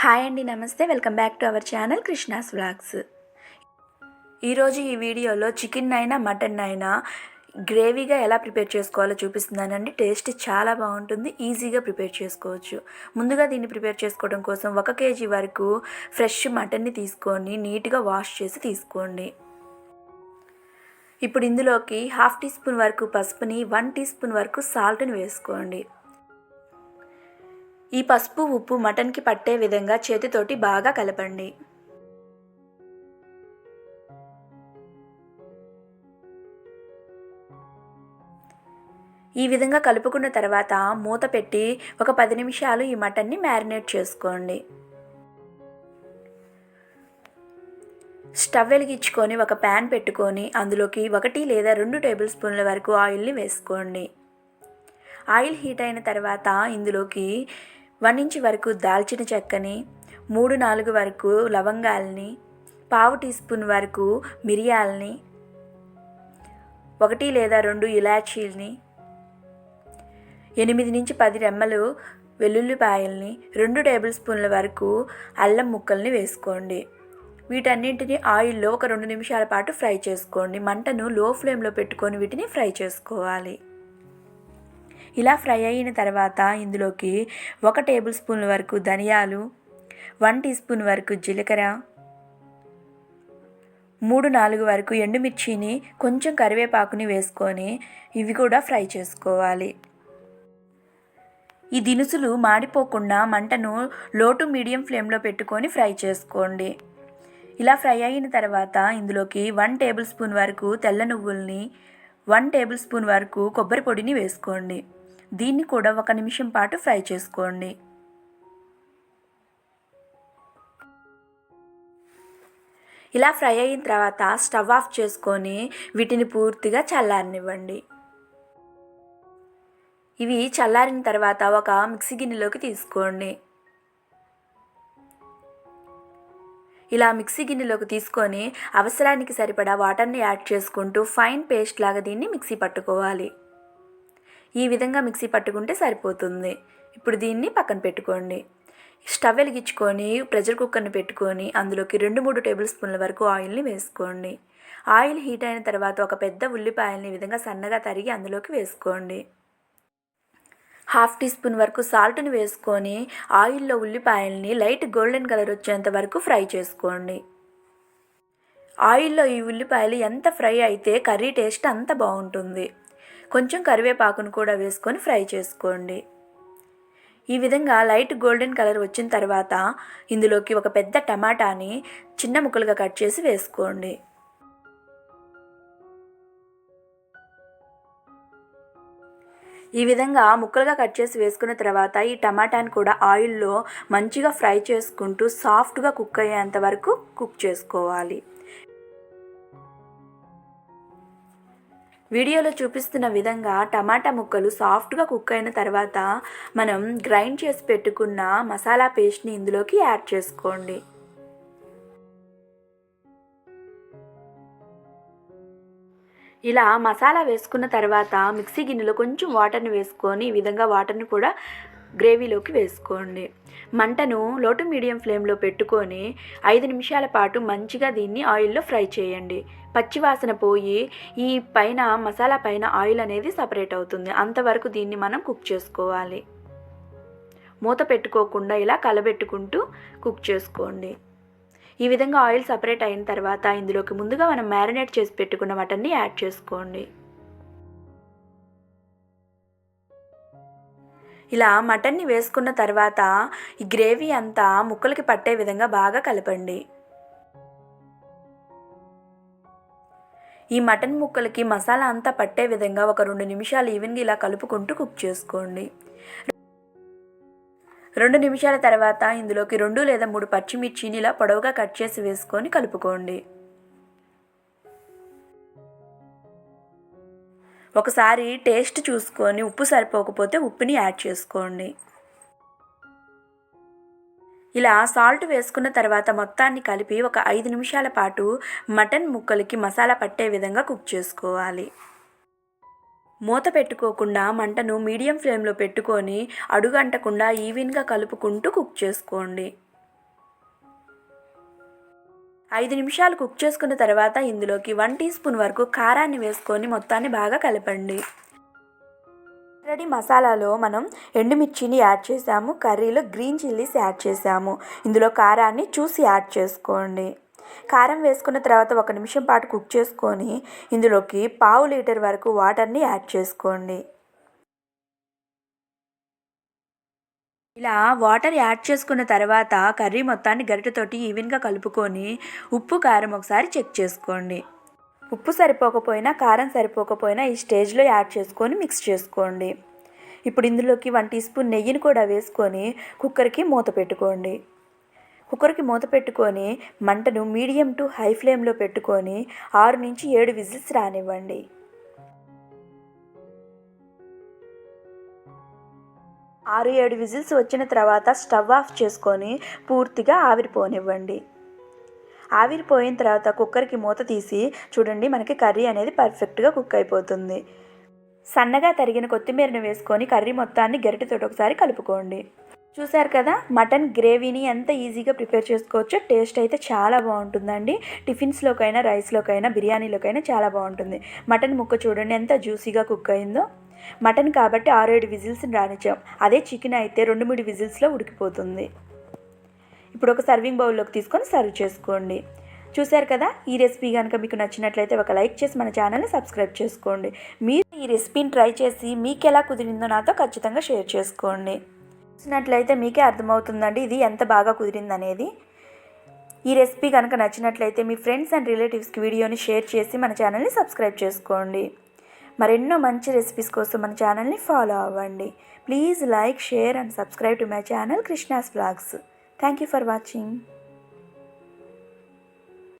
Hi అండి, నమస్తే. Welcome back to our channel Krishna's vlogs. ఈరోజు ఈ వీడియోలో చికెన్ అయినా మటన్ అయినా గ్రేవీగా ఎలా ప్రిపేర్ చేసుకోవాలో చూపిస్తున్నానండి. టేస్ట్ చాలా బాగుంటుంది, ఈజీగా ప్రిపేర్ చేసుకోవచ్చు. ముందుగా దీన్ని ప్రిపేర్ చేసుకోవడం కోసం 1 kg వరకు ఫ్రెష్ మటన్ని తీసుకొని నీట్గా వాష్ చేసి తీసుకోండి. ఇప్పుడు ఇందులోకి 1/2 టీ స్పూన్ వరకు పసుపుని, 1 టీ స్పూన్ వరకు సాల్ట్ని వేసుకోండి. ఈ పసుపు ఉప్పు మటన్కి పట్టే విధంగా చేతితోటి బాగా కలపండి. ఈ విధంగా కలుపుకున్న తర్వాత మూత పెట్టి ఒక 10 నిమిషాలు ఈ మటన్ని మ్యారినేట్ చేసుకోండి. స్టవ్ వెలిగించుకొని ఒక ప్యాన్ పెట్టుకొని అందులోకి 1 లేదా 2 టేబుల్ స్పూన్ల వరకు ఆయిల్ని వేసుకోండి. ఆయిల్ హీట్ అయిన తర్వాత ఇందులోకి 1 ఇంచ్ వరకు దాల్చిన చెక్కని, 3-4 వరకు లవంగాల్ని, 1/2 టీ స్పూన్ వరకు మిరియాలని, 1 లేదా 2 ఇలాచీల్ని, 8-10 రెమ్మలు వెల్లుల్లిపాయల్ని, 2 టేబుల్ స్పూన్ల వరకు అల్లం ముక్కల్ని వేసుకోండి. వీటన్నింటినీ ఆయిల్లో ఒక 2 నిమిషాల పాటు ఫ్రై చేసుకోండి. మంటను లో ఫ్లేమ్లో పెట్టుకొని వీటిని ఫ్రై చేసుకోవాలి. ఇలా ఫ్రై అయిన తర్వాత ఇందులోకి 1 టేబుల్ స్పూన్ వరకు ధనియాలు, 1 టీ స్పూన్ వరకు జీలకర్ర, 3-4 వరకు ఎండుమిర్చిని, కొంచెం కరివేపాకుని వేసుకొని ఇవి కూడా ఫ్రై చేసుకోవాలి. ఈ దినుసులు మాడిపోకుండా మంటను లో టు మీడియం ఫ్లేమ్లో పెట్టుకొని ఫ్రై చేసుకోండి. ఇలా ఫ్రై అయిన తర్వాత ఇందులోకి 1 టేబుల్ స్పూన్ వరకు తెల్ల నువ్వుల్ని, 1 టేబుల్ స్పూన్ వరకు కొబ్బరి పొడిని వేసుకోండి. దీన్ని కూడా 1 నిమిషం పాటు ఫ్రై చేసుకోండి. ఇలా ఫ్రై అయిన తర్వాత స్టవ్ ఆఫ్ చేసుకొని వీటిని పూర్తిగా చల్లారనివ్వండి. ఇవి చల్లారిన తర్వాత ఒక మిక్సీ గిన్నెలోకి తీసుకోండి. ఇలా మిక్సీ గిన్నెలోకి తీసుకొని అవసరానికి సరిపడా వాటర్ని యాడ్ చేసుకుంటూ ఫైన్ పేస్ట్ లాగా దీన్ని మిక్సీ పట్టుకోవాలి. ఈ విధంగా మిక్సీ పట్టుకుంటే సరిపోతుంది. ఇప్పుడు దీన్ని పక్కన పెట్టుకోండి. స్టవ్ వెలిగించుకొని ప్రెషర్ కుక్కర్ని పెట్టుకొని అందులోకి 2-3 టేబుల్ స్పూన్ల వరకు ఆయిల్ని వేసుకోండి. ఆయిల్ హీట్ అయిన తర్వాత ఒక పెద్ద ఉల్లిపాయల్ని ఈ విధంగా సన్నగా తరిగి అందులోకి వేసుకోండి. 1/2 టీ స్పూన్ వరకు సాల్ట్ని వేసుకొని ఆయిల్లో ఉల్లిపాయల్ని లైట్ గోల్డెన్ కలర్ వచ్చేంత వరకు ఫ్రై చేసుకోండి. ఆయిల్లో ఈ ఉల్లిపాయలు ఎంత ఫ్రై అయితే కర్రీ టేస్ట్ అంత బాగుంటుంది. కొంచెం కరివేపాకును కూడా వేసుకొని ఫ్రై చేసుకోండి. ఈ విధంగా లైట్ గోల్డెన్ కలర్ వచ్చిన తర్వాత ఇందులోకి ఒక పెద్ద టమాటాని చిన్న ముక్కలుగా కట్ చేసి వేసుకోండి. ఈ విధంగా ముక్కలుగా కట్ చేసి వేసుకున్న తర్వాత ఈ టమాటాని కూడా ఆయిల్లో మంచిగా ఫ్రై చేసుకుంటూ సాఫ్ట్గా కుక్ అయ్యేంత వరకు కుక్ చేసుకోవాలి. వీడియోలో చూపిస్తున్న విధంగా టమాటా ముక్కలు సాఫ్ట్గా కుక్ అయిన తర్వాత మనం గ్రైండ్ చేసి పెట్టుకున్న మసాలా పేస్ట్ని ఇందులోకి యాడ్ చేసుకోండి. ఇలా మసాలా వేసుకున్న తర్వాత మిక్సీ గిన్నెలో కొంచెం వాటర్ని వేసుకొని ఈ విధంగా వాటర్ని కూడా గ్రేవీలోకి వేసుకోండి. మంటను లో టు మీడియం ఫ్లేమ్లో పెట్టుకొని 5 నిమిషాల పాటు మంచిగా దీన్ని ఆయిల్లో ఫ్రై చేయండి. పచ్చివాసన పోయి ఈ పైన మసాలా పైన ఆయిల్ అనేది సపరేట్ అవుతుంది. అంతవరకు దీన్ని మనం కుక్ చేసుకోవాలి. మూత పెట్టుకోకుండా ఇలా కలబెట్టుకుంటూ కుక్ చేసుకోండి. ఈ విధంగా ఆయిల్ సపరేట్ అయిన తర్వాత ఇందులోకి ముందుగా మనం మ్యారినేట్ చేసి పెట్టుకున్న మటన్ని యాడ్ చేసుకోండి. ఇలా మటన్ని వేసుకున్న తర్వాత ఈ గ్రేవీ అంతా ముక్కలకి పట్టే విధంగా బాగా కలపండి. ఈ మటన్ ముక్కలకి మసాలా అంతా పట్టే విధంగా ఒక 2 నిమిషాలు ఈవెన్గా ఇలా కలుపుకుంటూ కుక్ చేసుకోండి. 2 నిమిషాల తర్వాత ఇందులోకి 2 లేదా 3 పచ్చిమిర్చిని ఇలా పొడవుగా కట్ చేసి వేసుకొని కలుపుకోండి. ఒకసారి టేస్ట్ చూసుకొని ఉప్పు సరిపోకపోతే ఉప్పుని యాడ్ చేసుకోండి. ఇలా సాల్ట్ వేసుకున్న తర్వాత మొత్తాన్ని కలిపి ఒక 5 నిమిషాల పాటు మటన్ ముక్కలకి మసాలా పట్టే విధంగా కుక్ చేసుకోవాలి. మూత పెట్టుకోకుండా మంటను మీడియం ఫ్లేమ్లో పెట్టుకొని అడుగంటకుండా ఈవెన్గా కలుపుకుంటూ కుక్ చేసుకోండి. 5 నిమిషాలు కుక్ చేసుకున్న తర్వాత ఇందులోకి 1 టీ స్పూన్ వరకు కారాన్ని వేసుకొని మొత్తాన్ని బాగా కలపండి. ఆల్రెడీ మసాలాలో మనం ఎండుమిర్చిని యాడ్ చేసాము, కర్రీలో గ్రీన్ చిల్లీస్ యాడ్ చేసాము. ఇందులో కారాన్ని చూసి యాడ్ చేసుకోండి. కారం వేసుకున్న తర్వాత 1 నిమిషం పాటు కుక్ చేసుకొని ఇందులోకి 1/2 లీటర్ వరకు వాటర్ని యాడ్ చేసుకోండి. ఇలా వాటర్ యాడ్ చేసుకున్న తర్వాత కర్రీ మొత్తాన్ని గరిటెతోటి ఈవెన్గా కలుపుకొని ఉప్పు కారం ఒకసారి చెక్ చేసుకోండి. ఉప్పు సరిపోకపోయినా కారం సరిపోకపోయినా ఈ స్టేజ్లో యాడ్ చేసుకొని మిక్స్ చేసుకోండి. ఇప్పుడు ఇందులోకి 1 టీ స్పూన్ నెయ్యిని కూడా వేసుకొని కుక్కర్కి మూత పెట్టుకోండి. కుక్కర్కి మూత పెట్టుకొని మంటను మీడియం టు హై ఫ్లేమ్లో పెట్టుకొని 6 నుంచి 7 విజిల్స్ రానివ్వండి. 6-7 విజిల్స్ వచ్చిన తర్వాత స్టవ్ ఆఫ్ చేసుకొని పూర్తిగా ఆవిరిపోనివ్వండి. ఆవిరిపోయిన తర్వాత కుక్కర్కి మూత తీసి చూడండి, మనకి కర్రీ అనేది పర్ఫెక్ట్గా కుక్ అయిపోతుంది. సన్నగా తరిగిన కొత్తిమీరను వేసుకొని కర్రీ మొత్తాన్ని గరిటెతోటి ఒకసారి కలుపుకోండి. చూశారు కదా, మటన్ గ్రేవీని ఎంత ఈజీగా ప్రిపేర్ చేసుకోవచ్చో. టేస్ట్ అయితే చాలా బాగుంటుందండి. టిఫిన్స్లోకైనా, రైస్లోకైనా, బిర్యానీలోకైనా చాలా బాగుంటుంది. మటన్ ముక్క చూడండి ఎంత జ్యూసీగా కుక్ అయిందో. మటన్ కాబట్టి 6-7 విజిల్స్ని రానిచ్చాం. అదే చికెన్ అయితే 2-3 విజిల్స్లో ఉడికిపోతుంది. ఇప్పుడు ఒక సర్వింగ్ బౌల్లోకి తీసుకొని సర్వ్ చేసుకోండి. చూశారు కదా, ఈ రెసిపీ కనుక మీకు నచ్చినట్లయితే ఒక లైక్ చేసి మన ఛానల్ని సబ్స్క్రైబ్ చేసుకోండి. మీరు ఈ రెసిపీని ట్రై చేసి మీకు ఎలా కుదిరిందో నాతో ఖచ్చితంగా షేర్ చేసుకోండి. చూసినట్లయితే మీకే అర్థమవుతుందండి ఇది ఎంత బాగా కుదిరిందనేది. ఈ రెసిపీ కనుక నచ్చినట్లయితే మీ ఫ్రెండ్స్ అండ్ రిలేటివ్స్కి వీడియోని షేర్ చేసి మన ఛానల్ని సబ్స్క్రైబ్ చేసుకోండి. మరెన్నో మంచి రెసిపీస్ కోసం మన ఛానల్ని ఫాలో అవ్వండి. Please like, share and subscribe to my channel Krishna's vlogs. Thank you for watching.